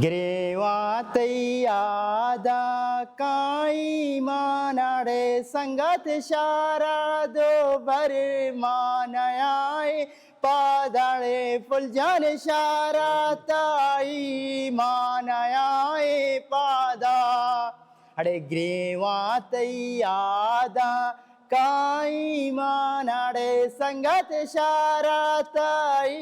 ಗ್ರೇವಾತಯ್ಯಾದ ಕಾಯಿ ಮಾನಾಡೆ ಸಂಗತ ಶಾರಾದೋ ಬರೆ ಮಾನಯಾಯ ಪಾದಾಳೆ ಫುಲ್ಜಾನೆ ಶಾರಾತಾಯಿ ಮಾನಯಾಯ ಪಾದ ಅಡೆ ಗ್ರೇವಾತಯ್ಯಾದ ಕಾಯಿ ಮಾನಾಡೆ ಸಂಗತ ಶಾರಾತಾಯಿ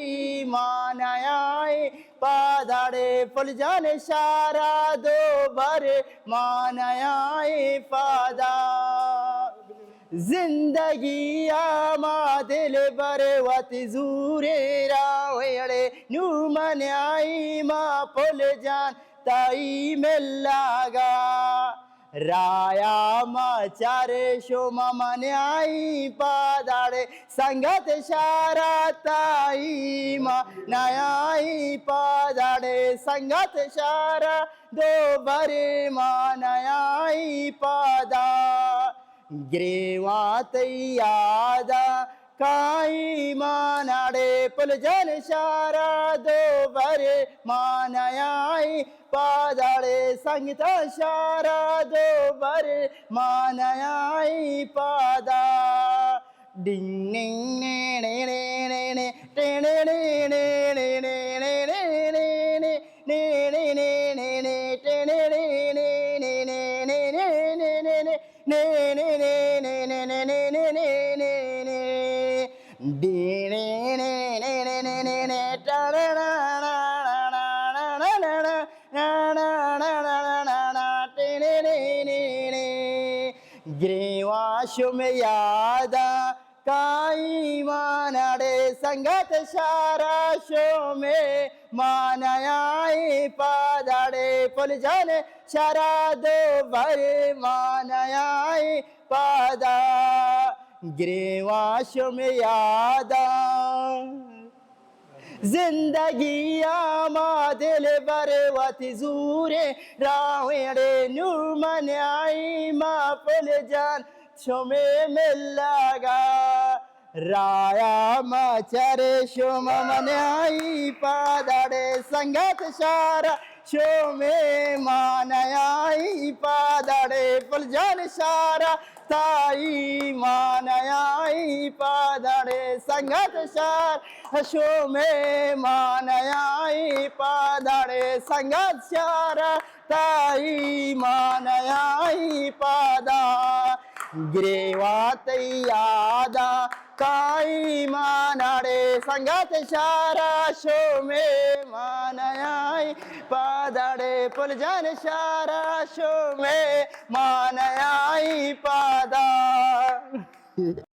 ಮಾನಯಾಯ पादाड़े फुलजान शारा दो बरे मानयाए पादा जिंदगी आमा दिल बरे वती जूरे रावेड़े नू मन्याई मा फुलजान ताई मिलागा राया माचारे शोमा मन्याई पादाड़े संगत शारा ताई मा नयाई पादाड़े संगत शारा दो बरे मानयाई पादा ग्रेवातಯ್ಯಾದ ಕಾಯಿ ಮಾನಾಡೆ ಫುಲ್ಜಾನ ಶಾರಾ ದೋ ಬರೆ ಮಾನಯಾಯಿ ಪಾದಾಳೆ ಸಂಗೀತ ಶಾರಾ ದೋ ಬರೆ ಮಾನಯಾಯಿ ಪಾದ ಡಿಂಗ್ ಡಿಂಗ್ ನೇ ನೇ ನೇ ನೇ ನೇ ಟೇ ನೇ ನೇ ನೇ ನೇ ನೇ ನೇ ನೇ ನೇ ನೇ ನೇ ನೇ ನೇ ನೇ ಟೇ ನೇ ನೇ ನೇ ನೇ ನೇ ನೇ ನೇ ನೇ ನೇ ನೇ ne ne ne ne ne ne ne ne ne ne ne di ne ne ne ne ne ne ne ta na na na na na na na na na na na na na na te ne ne ne ne ग्रेवाशुमयादा काई मानाडे संगत शारा show में मानयाई पादाड़े फुलजाने शारा दो बरे मानयाई पादा ग्रेवाशुमयादा जिंदगी आमा दिल बरे वती जूरे रावेड़े नू मन्याई मा फुलजान शोमे मिलागा राया माचारे शोम मन्याई पादाड़े संगत शारा शोमे मानयाई पादाड़े फुलजान शारा ताई मानयाई पादाड़े संगत शारा शोमे मानयाई पादाड़े संगत शारा ताई मानयाई पादा ग्रेवातಯ್ಯಾದ ಕಾಯಿ ಮಾನಾಡೆ ಸಂಗತ ಶಾರಾ ಶೋ ಮೇ ಮಾನಯಾಯಿ ಪಾದಾಡೆ ಫುಲ್ಜಾನ ಶಾರಾ ಶೋ ಮೇ ಮಾನಯಾಯಿ ಪಾದ